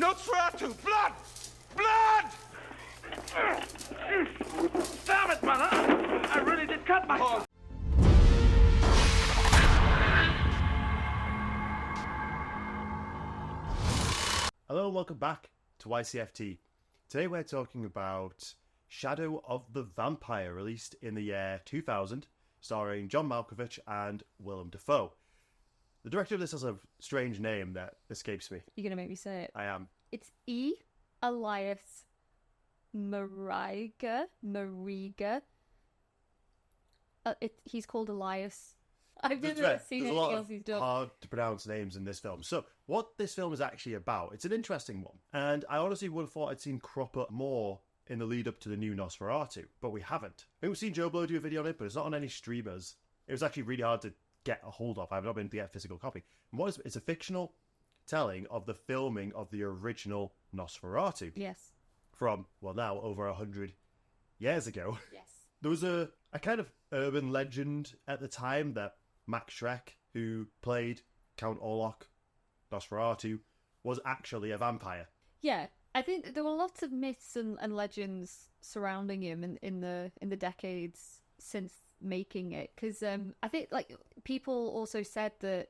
Nosferatu! Blood! Blood! Damn it, man! I really did cut myself. Hello and welcome back to Ycft. Today we're talking about Shadow of the Vampire, released in the year 2000, starring John Malkovich and Willem Dafoe. The director of this has a strange name that escapes me. You're going to make me say it. I am. It's E. Elias Mariga. He's called Elias. I've never seen anything else he's done. Hard to pronounce names in this film. So, what this film is actually about, it's an interesting one. And I honestly would have thought I'd seen crop up more in the lead up to the new Nosferatu, but we haven't. We've seen Joe Blow do a video on it, but it's not on any streamers. It was actually really hard to get a hold of. I've not been able to get a physical copy. And it's a fictional telling of the filming of the original Nosferatu. Yes. From, well, now over 100 years ago. Yes. There was a kind of urban legend at the time that Max Schreck, who played Count Orlok Nosferatu, was actually a vampire. Yeah, I think there were lots of myths and legends surrounding him in the decades since making it. Because I think like people also said that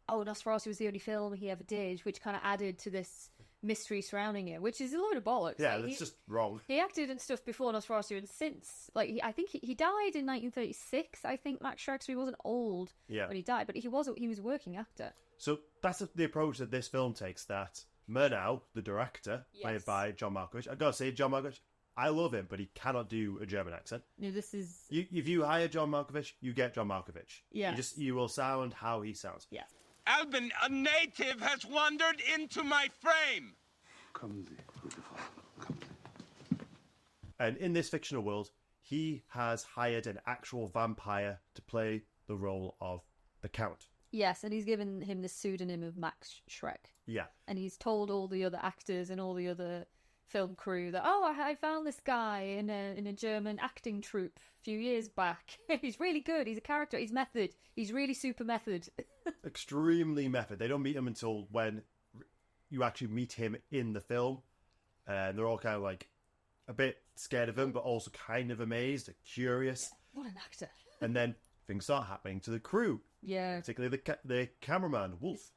Nosferatu was the only film he ever did, which kind of added to this mystery surrounding it, which is a load of bollocks. Yeah, like, that's just wrong. He acted and stuff before Nosferatu and since. Like, I think he died in 1936, I think, Max Schreck, so he wasn't old when he died, but he was a working actor. So that's the approach that this film takes, that Murnau, the director, played by John Malkovich. I've got to say, John Malkovich, I love him, but he cannot do a German accent. No, this is... If you hire John Malkovich, you get John Malkovich. Yeah. You will sound how he sounds. Yeah. Albin, a native has wandered into my frame. Kommen Sie, gute Frau. Kommen Sie. And in this fictional world, he has hired an actual vampire to play the role of the Count. Yes, and he's given him the pseudonym of Max Schreck. Yeah. And he's told all the other actors and all the other film crew that, I found this guy in a German acting troupe a few years back. He's really good. He's a character. He's method. He's really super method. Extremely method. They don't meet him until when you actually meet him in the film. And they're all kind of like a bit scared of him, but also kind of amazed, curious. What an actor. And then things start happening to the crew. Yeah. Particularly the cameraman, Wolf.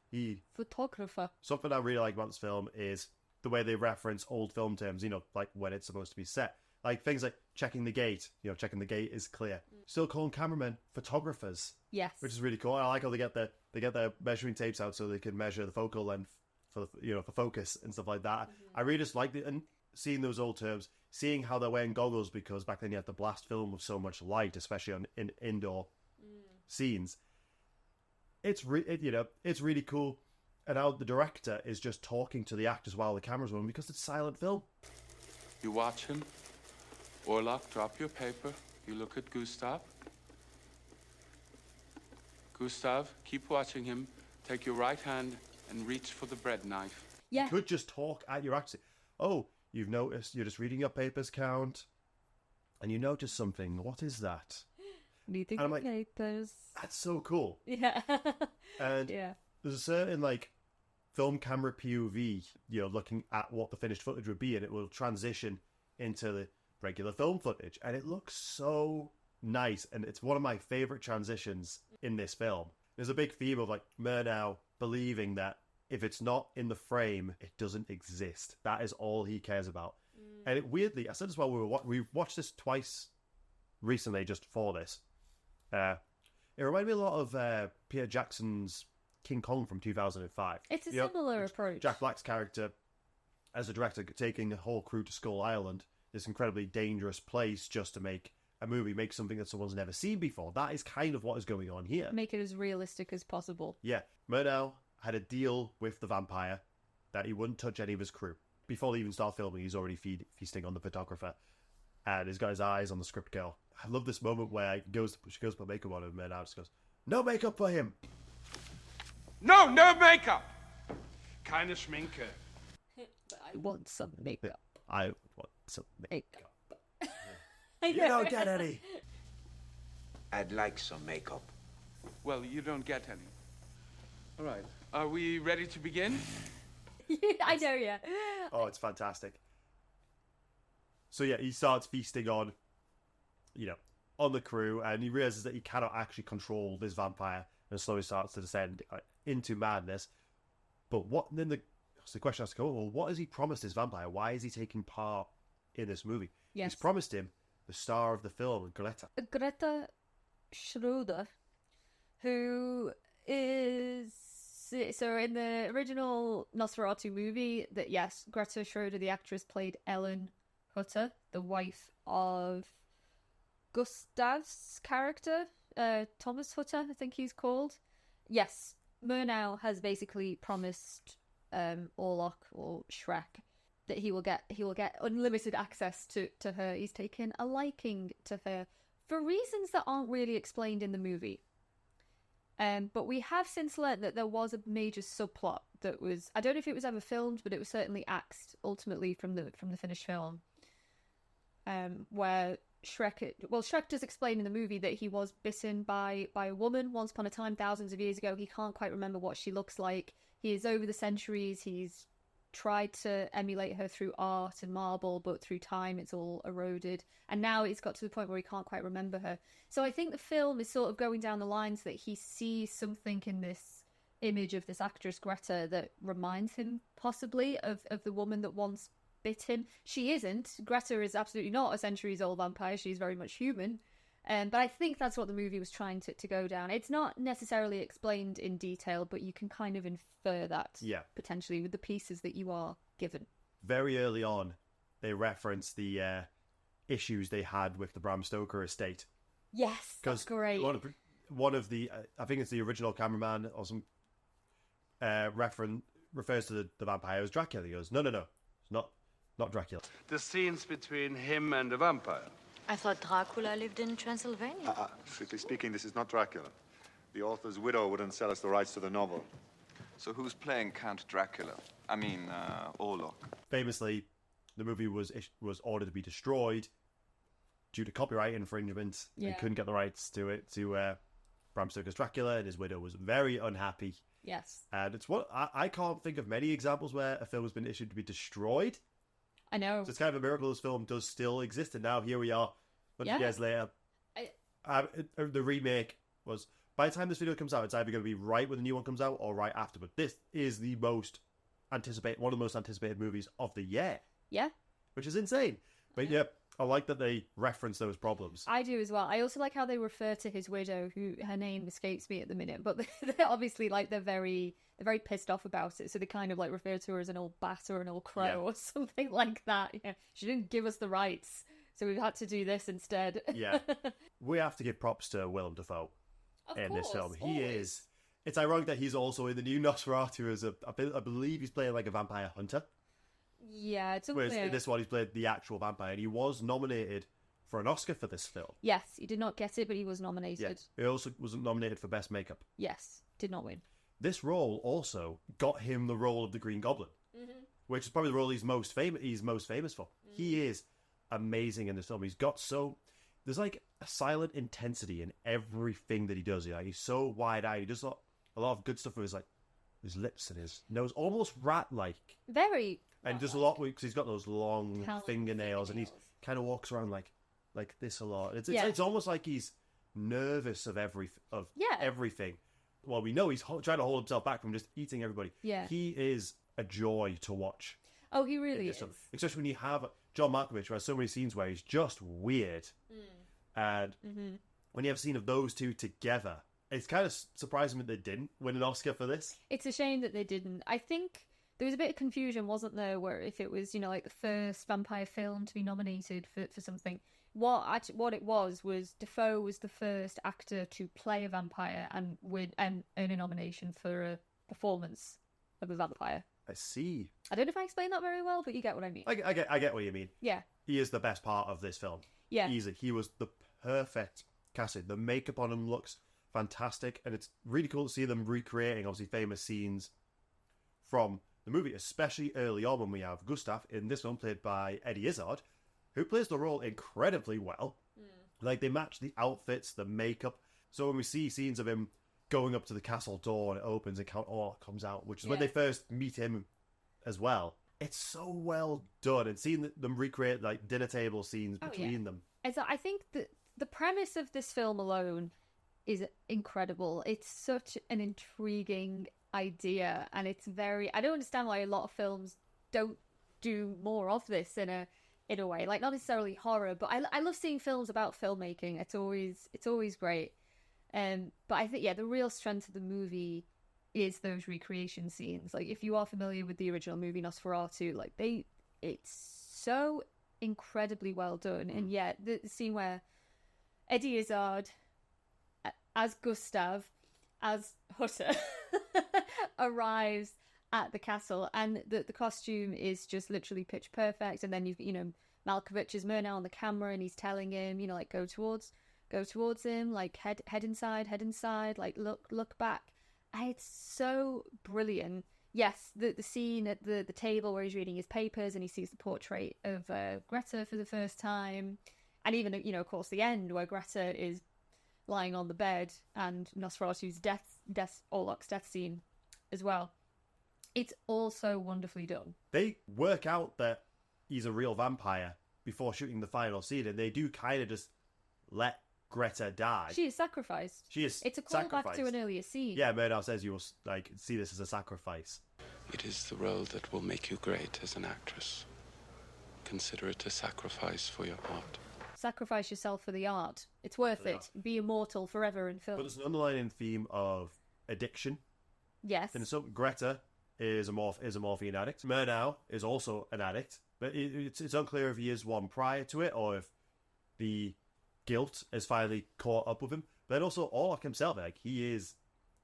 Photographer. Something I really like about this film is the way they reference old film terms, like when it's supposed to be set. Like things like checking the gate. Checking the gate is clear. Still calling cameramen photographers. Yes. Which is really cool. I like how they get their measuring tapes out so they can measure the focal length for focus and stuff like that. I really just liked it, and seeing those old terms, seeing how they're wearing goggles, because back then you had to blast film with so much light, especially in indoor scenes. It's really cool. And how the director is just talking to the actors while the camera's rolling, because it's silent film. You watch him. Orlok, drop your paper. You look at Gustav. Gustav, keep watching him. Take your right hand and reach for the bread knife. Yeah. You could just talk at your actor. Oh, you've noticed, you're just reading your papers, Count, and you notice something. What is that? Do you think I'm like, papers? That's so cool. Yeah. And yeah. There's a certain film camera POV, looking at what the finished footage would be, and it will transition into the regular film footage, and it looks so nice, and it's one of my favorite transitions in this film. There's a big theme of Murnau believing that if it's not in the frame, it doesn't exist. That is all he cares about. And it weirdly, I said this while we watched this twice recently just for this. It reminded me a lot of Peter Jackson's King Kong from 2005. It's a similar approach. Jack Black's character, as a director, taking the whole crew to Skull Island, this incredibly dangerous place, just to make a movie, make something that someone's never seen before. That is kind of what is going on here. Make it as realistic as possible. Yeah. Murnau had a deal with the vampire that he wouldn't touch any of his crew. Before they even start filming, he's already feasting on the photographer. And he's got his eyes on the script girl. I love this moment where she goes to put makeup on him, and Murnau just goes, "No makeup for him." No makeup. Keine Schminke. I want some makeup. I want some makeup. You don't get any. I'd like some makeup. Well, you don't get any. All right. Are we ready to begin? I know, yeah. Oh, it's fantastic. So yeah, he starts feasting on, on the crew, and he realizes that he cannot actually control this vampire, and slowly starts to descend into madness. But the question has to go, well, what has he promised this vampire? Why is he taking part in this movie? Yes. He's promised him the star of the film, Greta Schroeder, who is... So in the original Nosferatu movie, Greta Schroeder, the actress, played Ellen Hutter, the wife of Gustav's character, Thomas Hutter, I think he's called. Yes, Murnau has basically promised Orlok or Shrek that he will get unlimited access to her. He's taken a liking to her for reasons that aren't really explained in the movie. But we have since learned that there was a major subplot that was, I don't know if it was ever filmed, but it was certainly axed ultimately from the finished film. Where Shrek does explain in the movie that he was bitten by a woman once upon a time, thousands of years ago. He can't quite remember what she looks like. He is over the centuries. He's tried to emulate her through art and marble, but through time it's all eroded. And now it's got to the point where he can't quite remember her. So I think the film is sort of going down the lines that he sees something in this image of this actress Greta that reminds him possibly of the woman that once bit him. She isn't. Greta is absolutely not a centuries-old vampire. She's very much human. But I think that's what the movie was trying to go down. It's not necessarily explained in detail, but you can kind of infer that potentially with the pieces that you are given. Very early on, they reference the issues they had with the Bram Stoker estate. Yes, that's great. One of the, I think it's the original cameraman or some refers to the vampire as Dracula. He goes, no, it's not Dracula. The scenes between him and the vampire. I thought Dracula lived in Transylvania. Strictly speaking, this is not Dracula. The author's widow wouldn't sell us the rights to the novel. So who's playing Count Dracula? I mean, Orlok. Famously, the movie was ordered to be destroyed due to copyright infringement. Yeah. They couldn't get the rights to Bram Stoker's Dracula, and his widow was very unhappy. Yes. And it's what I can't think of many examples where a film has been issued to be destroyed. I know. So it's kind of a miracle this film does still exist, and now here we are, 100 years later. The remake was, by the time this video comes out, it's either going to be right when the new one comes out or right after. But this is one of the most anticipated movies of the year. Yeah. Which is insane. But yeah, I like that they reference those problems. I do as well. I also like how they refer to his widow, who her name escapes me at the minute, but they're obviously they're very pissed off about it, so they kind of refer to her as an old bat or an old crow or something like that. Yeah, she didn't give us the rights, so we've had to do this instead. Yeah, we have to give props to Willem Dafoe this film. He is. It's ironic that he's also in the new Nosferatu as I believe he's playing a vampire hunter. Yeah, it's whereas in this one he's played the actual vampire, and he was nominated for an Oscar for this film. Yes, he did not get it, but he was nominated. Yeah. He also was nominated for Best Makeup. Yes, did not win. This role also got him the role of the Green Goblin, which is probably the role he's most famous for. He is amazing in this film. There's a silent intensity in everything that he does. He's so wide-eyed. He does a lot of good stuff with his lips and his nose, almost rat-like. Very. And does a lot because he's got those long fingernails, and he kind of walks around like this a lot. It's almost like he's nervous of everything. Well, we know he's trying to hold himself back from just eating everybody. Yeah, he is a joy to watch. Oh, he really is. Especially when you have John Malkovich, who has so many scenes where he's just weird, and when you have a scene of those two together, it's kind of surprising that they didn't win an Oscar for this. It's a shame that they didn't. I think there was a bit of confusion, wasn't there, where if it was, the first vampire film to be nominated for something. What it was Defoe was the first actor to play a vampire and earn a nomination for a performance of a vampire. I see. I don't know if I explained that very well, but you get what I mean. I get what you mean. Yeah. He is the best part of this film. Yeah. Easy. He was the perfect casting. The makeup on him looks fantastic, and it's really cool to see them recreating, obviously, famous scenes from the movie, especially early on when we have Gustav in this one, played by Eddie Izzard, who plays the role incredibly well. They match the outfits, the makeup. So when we see scenes of him going up to the castle door and it opens and Count Orlok comes out, which is when they first meet him as well. It's so well done, and seeing them recreate like dinner table scenes between them. I think that the premise of this film alone is incredible. It's such an intriguing idea, and it's very... I don't understand why a lot of films don't do more of this in a way. Like, not necessarily horror, but I love seeing films about filmmaking. It's always great. But I think, the real strength of the movie is those recreation scenes. Like, if you are familiar with the original movie Nosferatu, like it's so incredibly well done. And yet the scene where Eddie Izzard as Gustav, as Hutter, arrives at the castle, and the costume is just literally pitch perfect. And then you've Malkovich is Murnau on the camera, and he's telling him, like, go towards him, like head inside, like look back. And it's so brilliant. Yes, the scene at the table where he's reading his papers and he sees the portrait of Greta for the first time, and even of course the end where Greta is lying on the bed, and Nosferatu's Orlok's death scene as well. It's all so wonderfully done. They work out that he's a real vampire before shooting the final scene, and they do kind of just let Greta die. She is sacrificed. It's a callback to an earlier scene. Yeah, Murnau says you will see this as a sacrifice. It is the role that will make you great as an actress. Consider it a sacrifice for your art. Sacrifice yourself for the art. It's worth it. Be immortal forever in film. But there's an underlying theme of addiction. Yes. And so Greta is a morphine addict. Murnau is also an addict, but it's unclear if he is one prior to it or if the guilt has finally caught up with him. But also Orlok himself, like, he is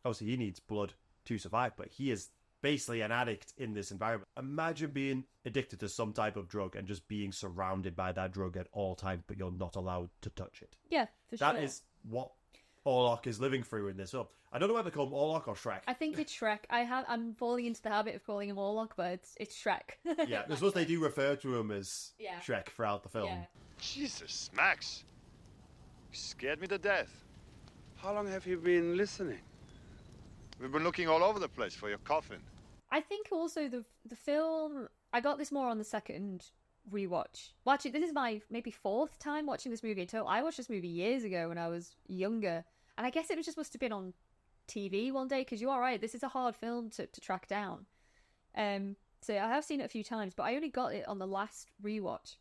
obviously he needs blood to survive, but he is basically an addict in this environment. Imagine being addicted to some type of drug and just being surrounded by that drug at all times, but you're not allowed to touch it. Yeah, for sure. That is what Orlok is living through in this film. I don't know whether to call him Orlok or Shrek. I think it's Shrek. I'm falling into the habit of calling him Orlok, but it's Shrek. Yeah, I suppose they do refer to him as Shrek throughout the film. Yeah. Jesus, Max. You scared me to death. How long have you been listening? We've been looking all over the place for your coffin. I think also the film... I got this more on the second rewatch. Well, actually, this is my maybe fourth time watching this movie in total. I watched this movie years ago when I was younger, and I guess it was just must have been on TV one day, because you are right, this is a hard film to track down. So I have seen it a few times, but I only got it on the last rewatch.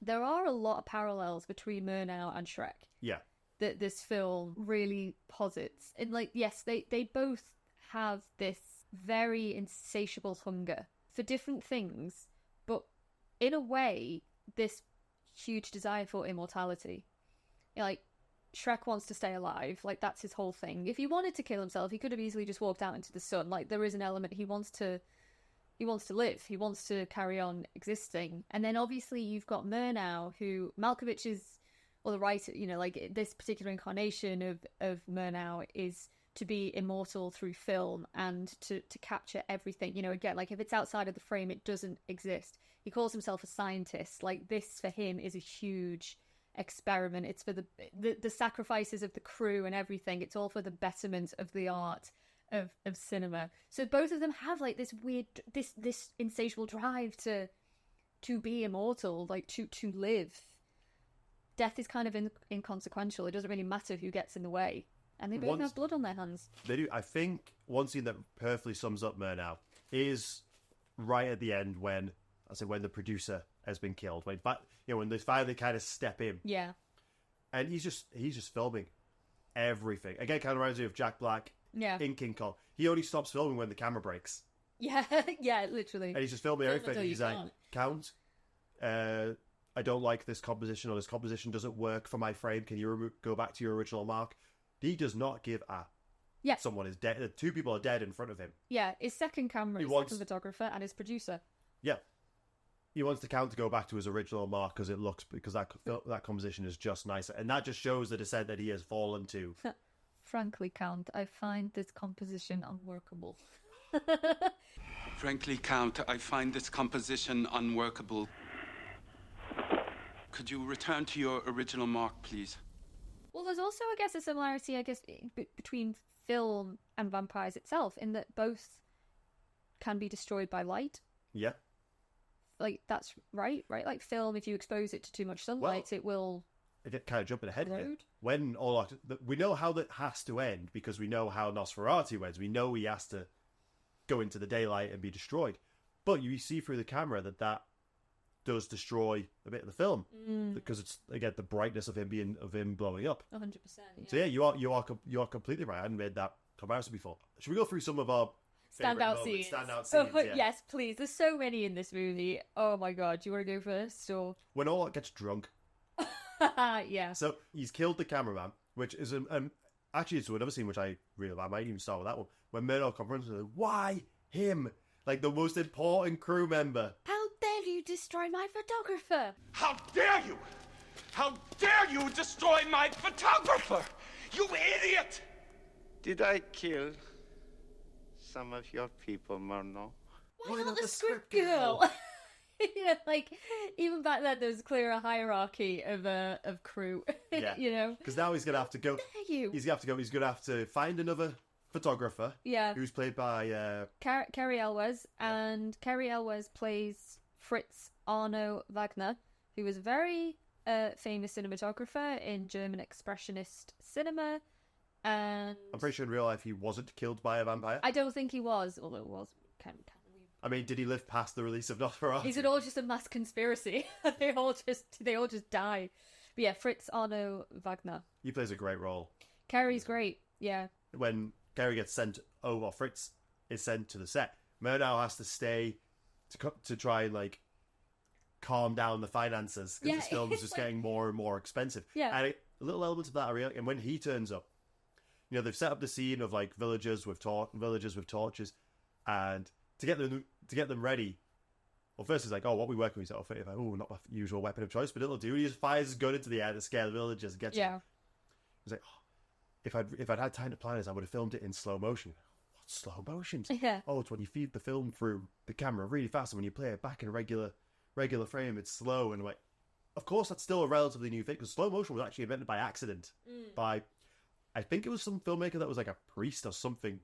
There are a lot of parallels between Murnau and Shrek. Yeah. That this film really posits. And, like, yes, they both have this very insatiable hunger for different things, but in a way, this huge desire for immortality. Like, Shrek wants to stay alive. Like, that's his whole thing. If he wanted to kill himself, he could have easily just walked out into the sun. Like, there is an element he wants to live. He wants to carry on existing. And then obviously you've got Murnau, who Malkovich is, or the writer, like, this particular incarnation of Murnau is to be immortal through film and to capture everything. Again, like, if it's outside of the frame, it doesn't exist. He calls himself a scientist. Like, this for him is a huge experiment. It's for the sacrifices of the crew and everything. It's all for the betterment of the art of cinema. So both of them have, like, this weird, this insatiable drive to be immortal, like to live. Death is kind of inconsequential. It doesn't really matter who gets in the way. And they both have blood on their hands. They do. I think one scene that perfectly sums up Murnau is right at the end when the producer has been killed. When they finally kind of step in. Yeah. And he's just filming everything. Again, kind of reminds me of Jack Black in King Kong. He only stops filming when the camera breaks. Yeah, yeah, literally. And he's just filming everything. And he's like, Count, I don't like this composition, or this composition doesn't work for my frame. Can you go back to your original mark? He does not give a... Yeah. Someone is dead. Two people are dead in front of him. Yeah, his second camera, his second photographer, and his producer. Yeah. He wants the Count to go back to his original mark because that composition is just nicer. And that just shows the descent that he has fallen to. Frankly, Count, I find this composition unworkable. Frankly, Count, I find this composition unworkable. Could you return to your original mark, please? Well, there's also, I guess, a similarity, between film and vampires itself, in that both can be destroyed by light. Yeah. Like, that's right? Like film, if you expose it to too much sunlight, it will... It kind of jumping ahead here. Road? When we know how that has to end because we know how Nosferatu ends. We know he has to go into the daylight and be destroyed. But you see through the camera that does destroy a bit of the film because it's again the brightness of him blowing up. 100%. Yeah. So yeah, you are completely right. I hadn't made that comparison before. Should we go through some of our Standout scenes. Standout scenes. Yeah. Yes, please. There's so many in this movie. Oh my god, do you want to go first or? When Orlok gets drunk. Yeah. So he's killed the cameraman, which is actually it's another scene which I really like. I might even start with that one. When Murdoch confronts him, why him? Like the most important crew member. How dare you destroy my photographer? How dare you? How dare you destroy my photographer? You idiot! Did I kill some of your people, Murnau? Why not the script girl? You know, like even back then, there was clear a hierarchy of crew. Yeah. You know, because now he's gonna have to go. He's gonna have to go. He's gonna have to find another photographer. Yeah. Who's played by Carrie Elwes, and Carrie Elwes plays Fritz Arno Wagner, who was a very famous cinematographer in German expressionist cinema. And I'm pretty sure in real life he wasn't killed by a vampire. I don't think he was, although it was kind of weird. I mean, did he live past the release of Nosferatu? Is it all just a mass conspiracy? they all just die. But yeah, Fritz Arno Wagner. He plays a great role. Carrie's great. Yeah. When Carrie gets sent over, Fritz is sent to the set. Murnau has to stay to try and like calm down the finances because this film is just getting more and more expensive. Yeah. And a little element of that I really. And when he turns up, you know, they've set up the scene of like villagers with torches, and to get them ready. Well, first it's like, oh, what we working with? He's like, oh, not my usual weapon of choice, but it'll do. He just fires his gun into the air to scare the villagers and gets them. He's like, oh, if I'd had time to plan this, I would have filmed it in slow motion. What slow motion? Yeah. Oh, it's when you feed the film through the camera really fast, and when you play it back in a regular frame, it's slow. And like, of course, that's still a relatively new thing because slow motion was actually invented by accident by, I think it was some filmmaker that was like a priest or something,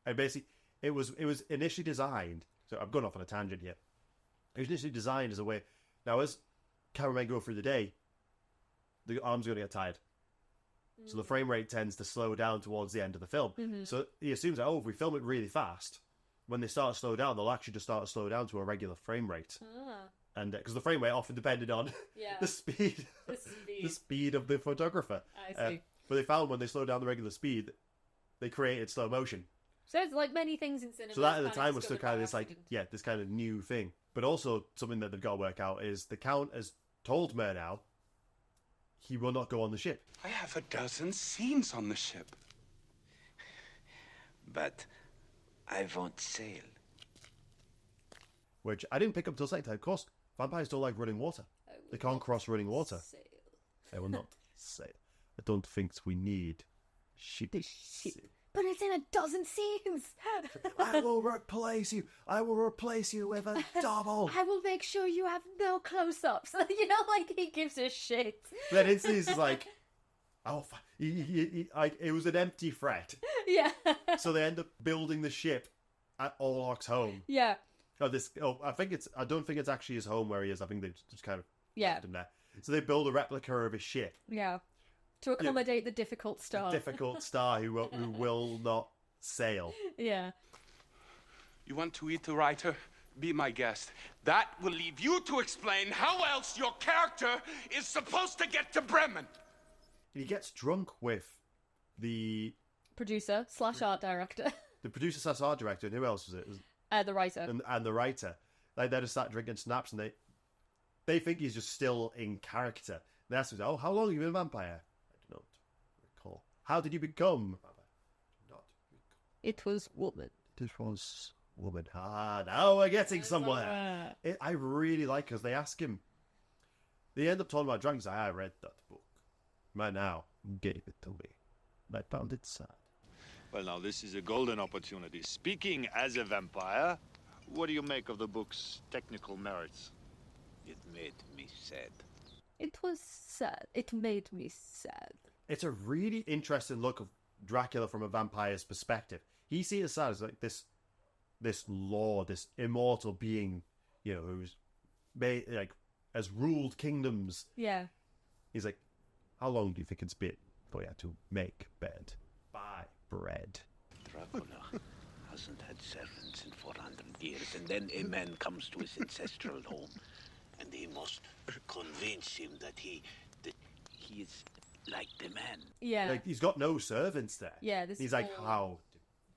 and basically. It was initially designed. So I'm going off on a tangent here. It was initially designed as a way. Now, as cameramen go through the day, the arms are going to get tired, so the frame rate tends to slow down towards the end of the film. So he assumes that if we film it really fast, when they start to slow down, they'll actually just start to slow down to a regular frame rate. And because the frame rate often depended on the speed of the photographer. I see. But they found when they slowed down the regular speed, they created slow motion. So it's like many things in cinema. So that at the time was still kind of this like, this kind of new thing. But also something that they've got to work out is the Count has told Murnau he will not go on the ship. I have a dozen scenes on the ship. But I won't sail. Which I didn't pick up till second time. Of course, vampires don't like running water. They can't cross running water. They will not sail. I don't think we need ship. But it's in a dozen scenes. I will replace you. I will replace you with a double. I will make sure you have no close-ups. You know, like he gives a shit. Then it's like, oh, it was an empty threat. Yeah. So they end up building the ship at Orlok's home. Yeah. I don't think it's actually his home where he is. I think they just kind of left him there. So they build a replica of his ship. Yeah. To accommodate the difficult star. Difficult star who will not sail. Yeah. You want to eat the writer? Be my guest. That will leave you to explain how else your character is supposed to get to Bremen. He gets drunk with the producer / art director. The producer / art director. And who else was it? The writer. And the writer. Like, they just start drinking snaps and they think he's just still in character. They ask him, oh, how long have you been a vampire? I do not recall. How did you become a vampire? I do not recall. It was woman. It was woman. Ah, now we're getting somewhere. I really like because they ask him. They end up talking about drunks. I read that book. Right now, gave it to me. I found it sad. Well, now, this is a golden opportunity. Speaking as a vampire, what do you make of the book's technical merits? It made me sad. It was sad. It made me sad. It's a really interesting look of Dracula from a vampire's perspective. He sees it as like this this lord, this immortal being, you know, who's has ruled kingdoms. Yeah. He's like, how long do you think it's been for you to make bed, buy bread? Dracula hasn't had servants in 400 years, and then a man comes to his ancestral home, and he must convince him that he is like the man. Yeah. Like, he's got no servants there. Yeah, he's like, how...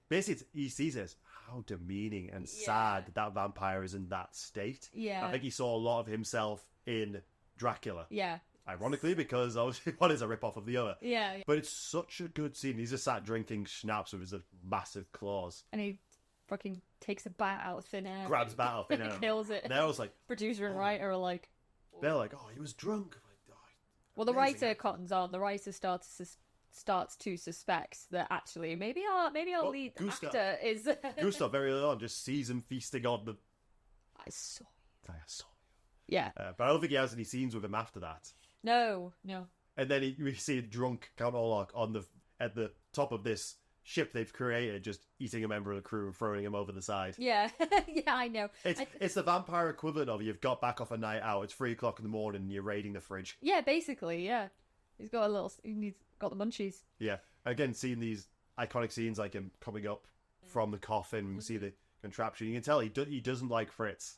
Basically, he sees it as how demeaning and sad that vampire is in that state. Yeah. I think he saw a lot of himself in Dracula. Yeah. Ironically, because obviously one is a rip-off of the other. Yeah. But it's such a good scene. He's just sat drinking schnapps with his massive claws. And he fucking takes a bat out of thin air. Grabs bat out of thin air. Kills it. And I was like... Producer and writer are like... They're like, oh, he was drunk. Well, the writer cottons on. The writer starts to suspect that actually maybe our lead actor is... Gustav very early on just sees him feasting on the... I saw you. Yeah. But I don't think he has any scenes with him after that. No. And then we see a drunk Count Orlok at the top of this ship they've created, just eating a member of the crew and throwing him over the side. Yeah. Yeah, I know. It's the vampire equivalent of you've got back off a night out, it's 3 o'clock in the morning and you're raiding the fridge. Yeah, basically, yeah. He's got got the munchies. Yeah. Again, seeing these iconic scenes like him coming up from the coffin, we see the contraption. You can tell he doesn't like Fritz.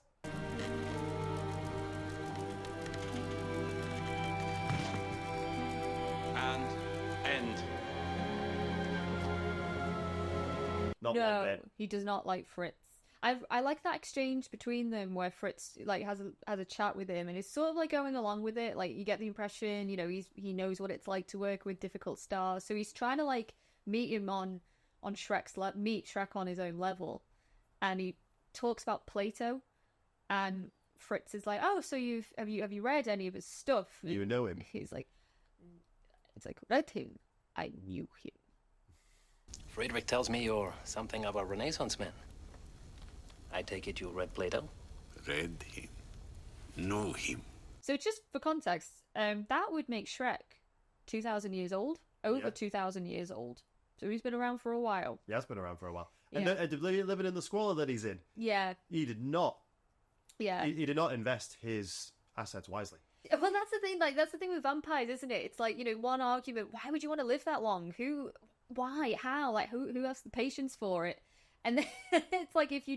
And end. Not one bit. He does not like Fritz. I like that exchange between them where Fritz like has a chat with him and is sort of like going along with it. Like you get the impression, you know, he knows what it's like to work with difficult stars, so he's trying to like meet him on Shrek's meet Shrek on his own level, and he talks about Plato, and Fritz is like, oh, so have you read any of his stuff? You know him. He's like, it's like, read him. I knew him. Friedrich tells me you're something of a Renaissance man. I take it you read Plato? Read him. Know him. So just for context, that would make Shrek 2,000 years old, over 2,000 years old. So he's been around for a while. He has been around for a while. And living in the squalor that he's in. Yeah. He did not. Yeah. He did not invest his assets wisely. Well, that's the thing. Like, that's the thing with vampires, isn't it? It's like, you know, one argument. Why would you want to live that long? Who? Why? How? Like, who has the patience for it? And then it's like if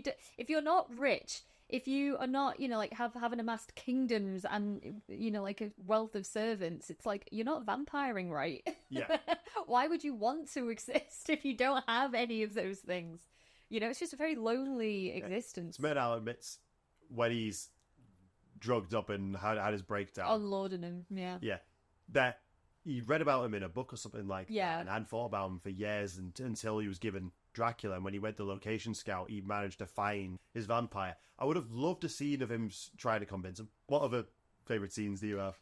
you're not rich, if you are not, you know, like haven't amassed kingdoms and, you know, like a wealth of servants, it's like you're not vampiring, right? Yeah. Why would you want to exist if you don't have any of those things? You know, it's just a very lonely existence. Murnau admits when he's drugged up and had his breakdown. On laudanum, yeah. Yeah. That he read about him in a book or something like that, and hadn't thought about him for years until he was given Dracula, and when he went to location scout, he managed to find his vampire. I would have loved a scene of him trying to convince him. What other favourite scenes do you have?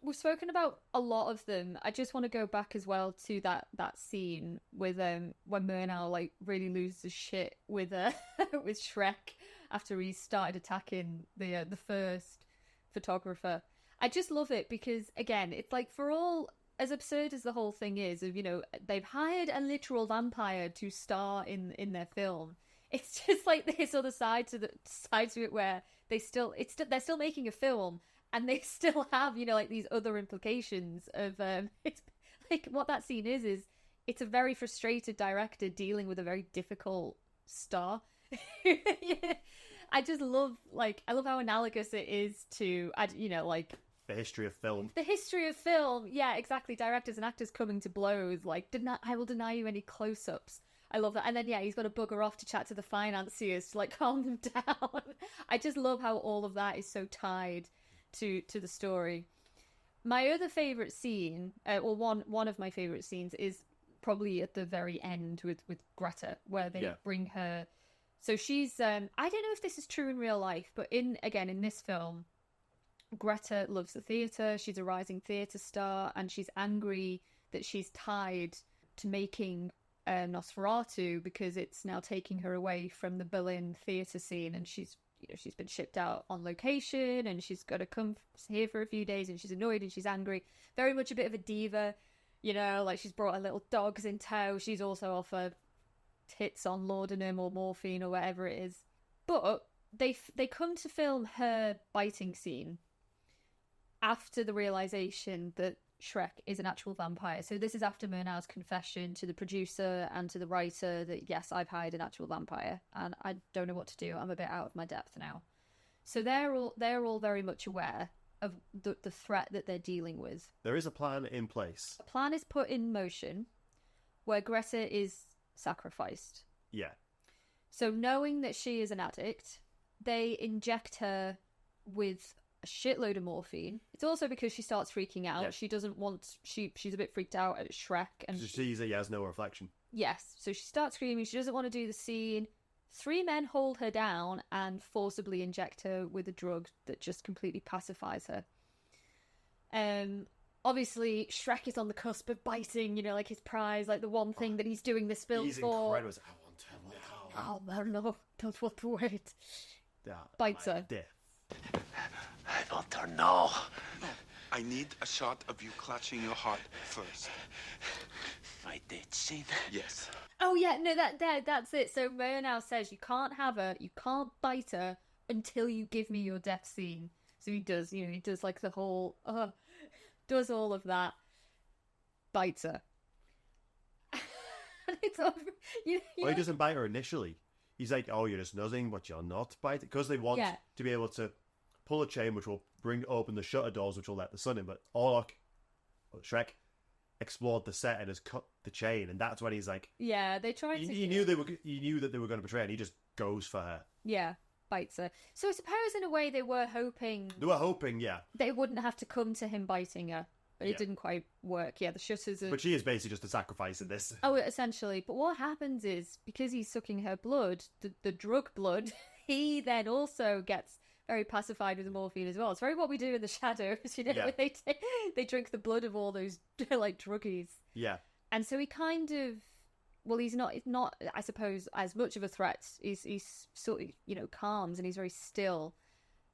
We've spoken about a lot of them. I just want to go back as well to that scene with when Murnau like really loses shit with with Shrek after he started attacking the first photographer. I just love it because again, it's like for all as absurd as the whole thing is, of, you know, they've hired a literal vampire to star in their film. It's just like this other side to it where they're still making a film and they still have, you know, like these other implications of it's like what that scene is it's a very frustrated director dealing with a very difficult star. Yeah. I love how analogous it is to, you know, like the history of film. The history of film, yeah, exactly. Directors and actors coming to blows, like, I will deny you any close-ups. I love that. And then, yeah, he's got to bugger off to chat to the financiers to, like, calm them down. I just love how all of that is so tied to the story. My other favourite scene, or one of my favourite scenes, is probably at the very end with Greta, where they bring her... So she's... I don't know if this is true in real life, but in this film... Greta loves the theatre, she's a rising theatre star, and she's angry that she's tied to making Nosferatu because it's now taking her away from the Berlin theatre scene, and she's been shipped out on location and she's got to come here for a few days, and she's annoyed and she's angry. Very much a bit of a diva, you know, like she's brought her little dogs in tow. She's also off her hits on laudanum or morphine or whatever it is. But they come to film her biting scene after the realization that Shrek is an actual vampire. So this is after Murnau's confession to the producer and to the writer that, yes, I've hired an actual vampire and I don't know what to do. I'm a bit out of my depth now. So they're all very much aware of the threat that they're dealing with. There is a plan in place. A plan is put in motion where Greta is sacrificed. Yeah. So knowing that she is an addict, they inject her with a shitload of morphine. It's also because she starts freaking out. Yeah. She doesn't want... She's a bit freaked out at Shrek. And She sees he has no reflection. yes, so she starts screaming. She doesn't want to do the scene. 3 men hold her down and forcibly inject her with a drug that just completely pacifies her. Obviously, Shrek is on the cusp of biting, like his prize, like the one thing that he's doing this film He's for. incredible. I want to know. Oh, no, don't want to wait. Yeah, Bites her. death. I want her now. I need a shot of you clutching your heart first. My dead scene. Yes. Oh yeah, no, that's it. So Murnau says you can't have her, you can't bite her until you give me your death scene. So he does, he does like the whole, does all of that, bites her. And it's over. Well, he doesn't bite her initially. He's like, "Oh, you're just nuzzing, but you're not biting," because they want to be able to pull a chain, which will open the shutter doors, which will let the sun in. But Shrek, explored the set and has cut the chain, and that's when he's like, yeah, they tried to. He knew that they were going to betray, and he just goes for her. Yeah, bites her. So I suppose in a way they were hoping. Yeah. They wouldn't have to come to him biting her, but it didn't quite work. Yeah, the shutters are. But she is basically just a sacrifice in this. Oh, essentially. But what happens is because he's sucking her blood, the drug blood, he then also gets very pacified with the morphine as well. It's very what we do in the shadows, Yeah. They drink the blood of all those like druggies. Yeah. And so he kind of, well, he's not I suppose as much of a threat. He's sort of calms and he's very still,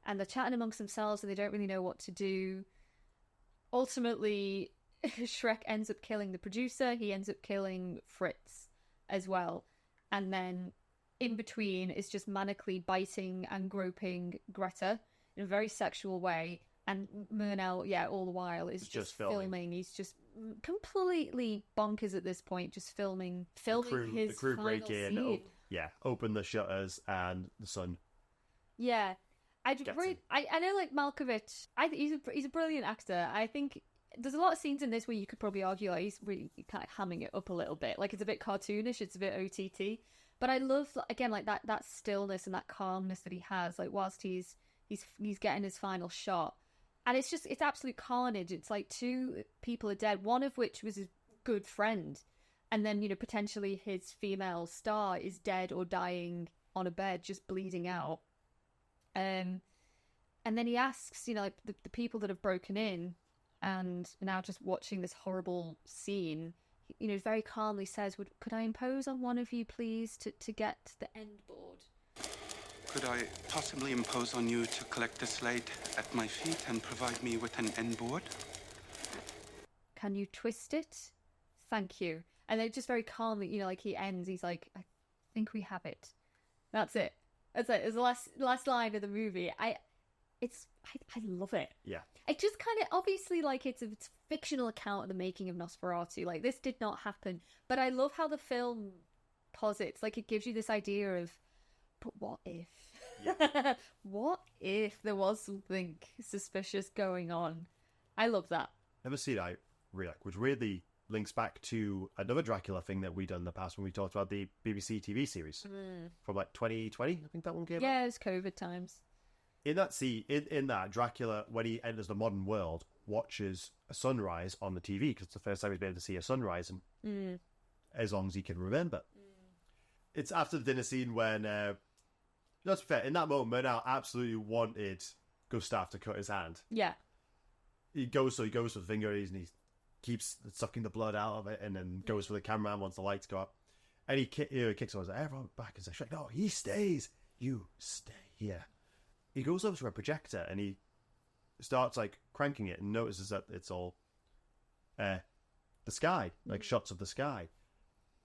and they're chatting amongst themselves and they don't really know what to do. Ultimately, Shrek ends up killing the producer. He ends up killing Fritz as well, and then in between is just manically biting and groping Greta in a very sexual way. And Murnau, all the while is just filming. He's just completely bonkers at this point, just filming his the crew final break in. scene. Open the shutters and the sun. Yeah, I know like Malkovich. He's a brilliant actor. I think there's a lot of scenes in this where you could probably argue like he's really kind of hamming it up a little bit. Like it's a bit cartoonish. It's a bit OTT. But I love again like that stillness and that calmness that he has. Like whilst he's getting his final shot. And it's absolute carnage. It's like 2 people are dead, one of which was his good friend. And then, potentially his female star is dead or dying on a bed, just bleeding out. And then he asks, like the people that have broken in and are now just watching this horrible scene, very calmly says, could I impose on one of you, please, to get the end board? Could I possibly impose on you to collect the slate at my feet and provide me with an end board? Can you twist it? Thank you. And then just very calmly, like he ends, he's like, I think we have it. That's it. That's it. It's the last line of the movie. I love it. Yeah. It just kind of, obviously, like, it's a fictional account of the making of Nosferatu. Like, this did not happen. But I love how the film posits, like, it gives you this idea of, but what if? Yeah. What if there was something suspicious going on? I love that. Never seen it, which weirdly links back to another Dracula thing that we done in the past when we talked about the BBC TV series from like 2020. I think that one came out. Yeah, it was COVID times. In that Dracula, when he enters the modern world, watches a sunrise on the TV because it's the first time he's been able to see a sunrise, and as long as he can remember. It's after the dinner scene when, that's fair, in that moment, Murnau absolutely wanted Gustav to cut his hand. Yeah. He goes for the finger and he keeps sucking the blood out of it, and then goes for the cameraman once the lights go up. And he kicks on his everyone back and says, Shrek, no, he stays. You stay here. He goes over to a projector and he starts like cranking it and notices that it's all the sky, like shots of the sky.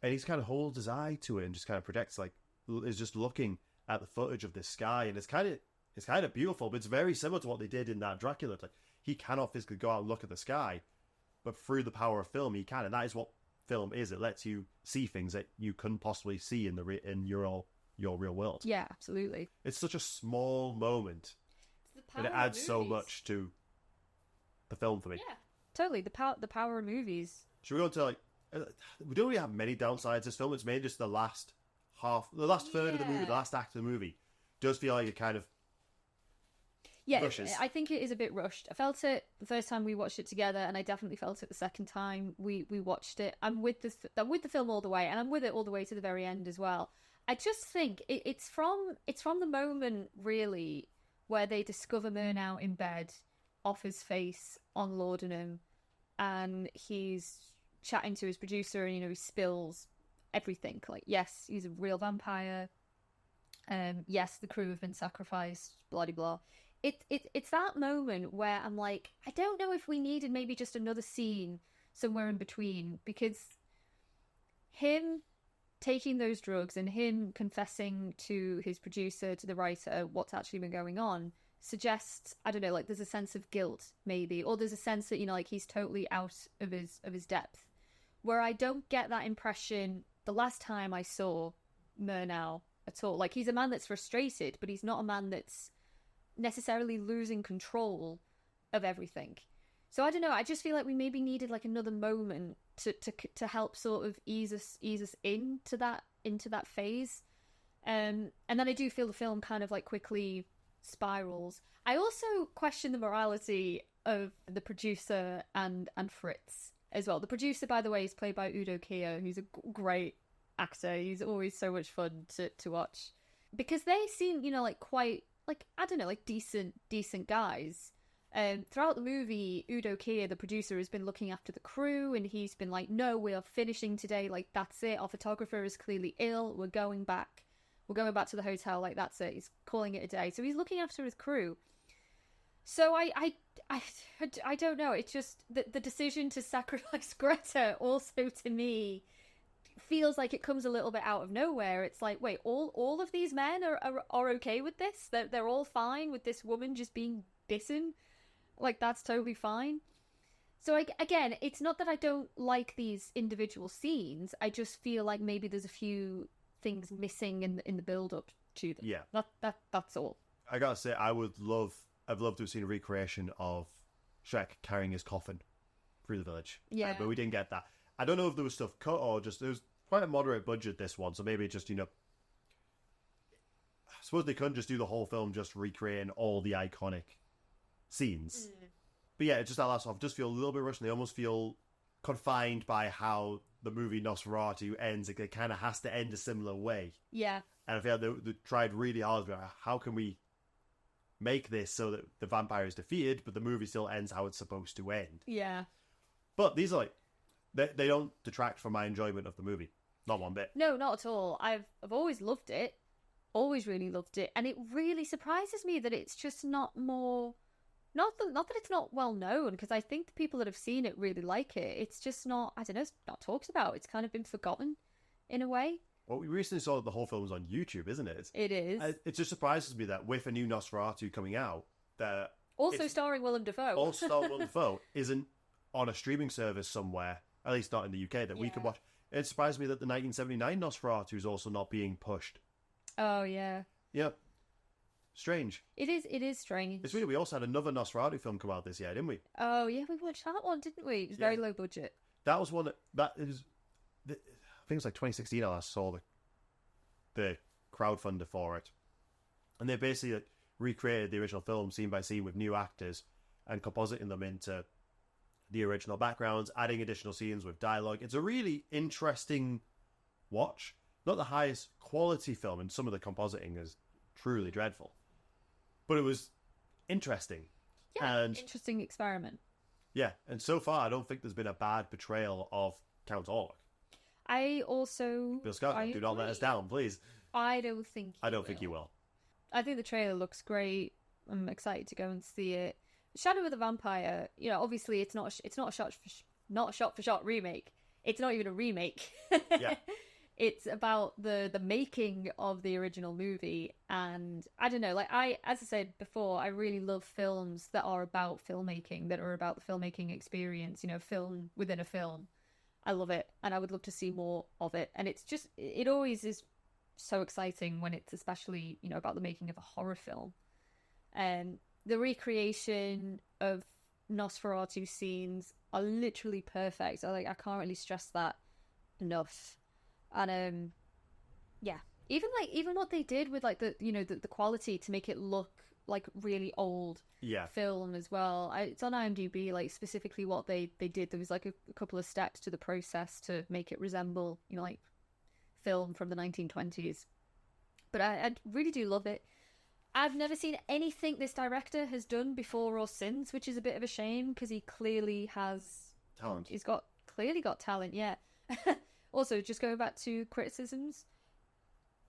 and he's kind of holds his eye to it and just kind of projects, like, is just looking at the footage of this sky, and it's kind of beautiful, but it's very similar to what they did in that Dracula. It's like, he cannot physically go out and look at the sky, but through the power of film, he can, and that is what film is. It lets you see things that you couldn't possibly see in your real world. Yeah, absolutely. It's such a small moment, and it adds so much to the film for me. Yeah, totally. The power of movies. Should we go into, like, we don't really have many downsides to this film. It's mainly just the last third of the movie, the last act of the movie does feel like it kind of rushes. I think it is a bit rushed. I felt it the first time we watched it together, and I definitely felt it the second time we watched it. I'm with the film all the way, and I'm with it all the way to the very end as well. I just think it's from the moment, really, where they discover Murnau in bed, off his face on laudanum, and he's chatting to his producer, and he spills everything. Like, yes, he's a real vampire. Yes, the crew have been sacrificed. Blah blah. It's that moment where I'm like, I don't know if we needed maybe just another scene somewhere in between, because him taking those drugs and him confessing to his producer, to the writer, what's actually been going on suggests, I don't know, like there's a sense of guilt maybe, or there's a sense that like he's totally out of his depth, where I don't get that impression the last time I saw Murnau at all. Like, he's a man that's frustrated, but he's not a man that's necessarily losing control of everything. So I don't know, I just feel like we maybe needed like another moment to help sort of ease us into that phase. And then I do feel the film kind of like quickly spirals. I also question the morality of the producer and Fritz as well. The producer, by the way, is played by Udo Kier, who's a great actor. He's always so much fun to watch, because they seem, like quite, like, I don't know, like decent guys. Throughout the movie, Udo Kier, the producer, has been looking after the crew, and he's been like, no, we are finishing today, like, that's it. Our photographer is clearly ill. We're going back to the hotel, like, that's it. He's calling it a day. So he's looking after his crew. So I don't know. It's just the decision to sacrifice Greta also, to me, feels like it comes a little bit out of nowhere. It's like, wait, all of these men are okay with this? They're all fine with this woman just being bitten? Like, that's totally fine. So again, it's not that I don't like these individual scenes. I just feel like maybe there's a few things missing in the build up to them. Yeah. That's all. I gotta say, I'd love to have seen a recreation of Shrek carrying his coffin through the village. Yeah. But we didn't get that. I don't know if there was stuff cut or just, it was quite a moderate budget, this one, so maybe just, I suppose they couldn't just do the whole film just recreating all the iconic scenes. But yeah, it's just that last half just feel a little bit rushed, and they almost feel confined by how the movie Nosferatu ends. It kind of has to end a similar way. Yeah. And I feel like they tried really hard to be like, how can we make this so that the vampire is defeated, but the movie still ends how it's supposed to end. Yeah. But these are like, they don't detract from my enjoyment of the movie. Not one bit. No, not at all. I've always loved it. Always really loved it. And it really surprises me that it's just not more... Not that it's not well known, because I think the people that have seen it really like it. It's just not, I don't know, it's not talked about. It's kind of been forgotten in a way. Well, we recently saw that the whole film was on YouTube, isn't it? It is. It just surprises me that with a new Nosferatu coming out, that also starring Willem Dafoe. Also starring Willem Dafoe isn't on a streaming service somewhere, at least not in the UK, that we could watch. It surprised me that the 1979 Nosferatu is also not being pushed. Oh, yeah. Yeah. Strange. It is strange. It's weird. We also had another Nosferatu film come out this year, didn't we? Oh, yeah, we watched that one, didn't we? It was very low budget. That was one that is... I think it was like 2016 I last saw the crowdfunder for it. And they basically recreated the original film scene by scene with new actors and compositing them into the original backgrounds, adding additional scenes with dialogue. It's a really interesting watch. Not the highest quality film, and some of the compositing is truly dreadful. But it was interesting. Yeah, and interesting experiment. Yeah, and so far I don't think there's been a bad portrayal of Count Orlok. I also... Bill Scott, do not let us down, please. I don't think you will. I think the trailer looks great. I'm excited to go and see it. Shadow of the Vampire, obviously it's not a shot for shot remake. it's not even a remake. Yeah. It's about the making of the original movie, and I don't know, like as I said before, I really love films that are about filmmaking, that are about the filmmaking experience, you know, film within a film. I love it, and I would love to see more of it. And it always is so exciting when it's especially, you know, about the making of a horror film. And the recreation of Nosferatu scenes are literally perfect. I can't really stress that enough. And yeah, even what they did with like the quality to make it look like really old film as well. It's on IMDb, like specifically what they did. There was like a couple of steps to the process to make it resemble, you know, like film from the 1920s. But I really do love it. I've never seen anything this director has done before or since, which is a bit of a shame because he clearly has talent. He's clearly got talent, yeah. Also, just going back to criticisms,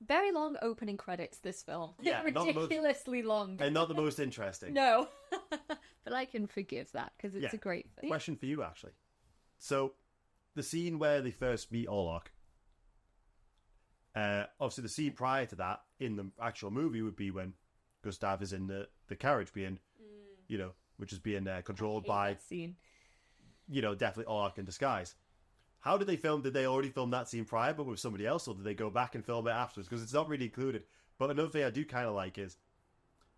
very long opening credits, this film. Yeah, ridiculously long. And not the most interesting. No. But I can forgive that because it's a great film. Question for you, actually. So, the scene where they first meet Orlok, obviously the scene prior to that in the actual movie would be when Gustav is in the carriage being, you know, which is being controlled by, scene. You know, definitely Orlok in disguise. How did they film? Did they already film that scene prior, but with somebody else, or did they go back and film it afterwards? Because it's not really included. But another thing I do kind of like is,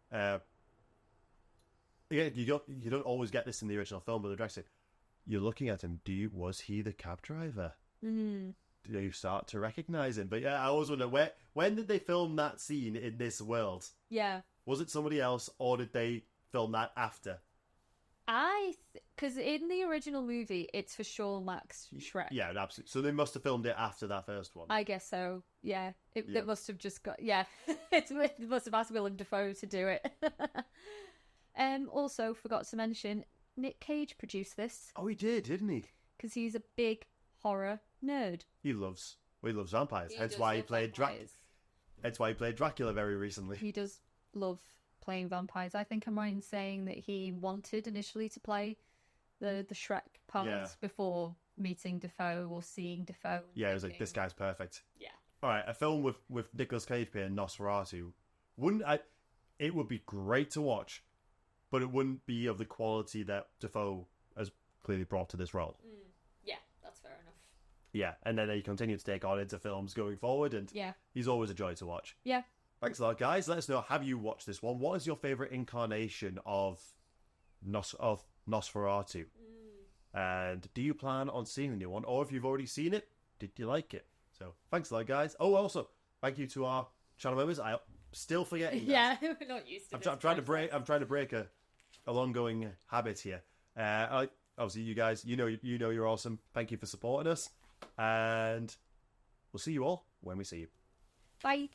again, you don't always get this in the original film, but the director said, "You're looking at him. Was he the cab driver? Mm-hmm. Do you start to recognize him?" But yeah, I always wonder when did they film that scene in this world? Yeah. Was it somebody else, or did they film that after? Because in the original movie, it's for sure Max Shrek. Yeah, absolutely. So they must have filmed it after that first one. I guess so. Yeah, it must have just got. Yeah, it must have asked Willem Dafoe to do it. Also, forgot to mention, Nick Cage produced this. Oh, he did, didn't he? Because he's a big horror nerd. He loves vampires. Hence why he played Dracula very recently. He does love playing vampires. I think I'm right in saying that he wanted initially to play the Shrek part before meeting Dafoe or seeing Dafoe. Yeah, it was like, this guy's perfect. Yeah. All right, a film with Nicolas Cage playing Nosferatu. It would be great to watch, but it wouldn't be of the quality that Dafoe has clearly brought to this role. Yeah, that's fair enough. Yeah, and then he continued to take on into films going forward, and he's always a joy to watch. Yeah. Thanks a lot, guys. Let us know, have you watched this one? What is your favourite incarnation of Nosferatu? And do you plan on seeing the new one? Or if you've already seen it, did you like it? So, thanks a lot, guys. Oh, also, thank you to our channel members. I'm still forgetting that. Yeah, we're not used to this. I'm trying to break a long-going habit here. Obviously, you guys, you know you're awesome. Thank you for supporting us. And we'll see you all when we see you. Bye.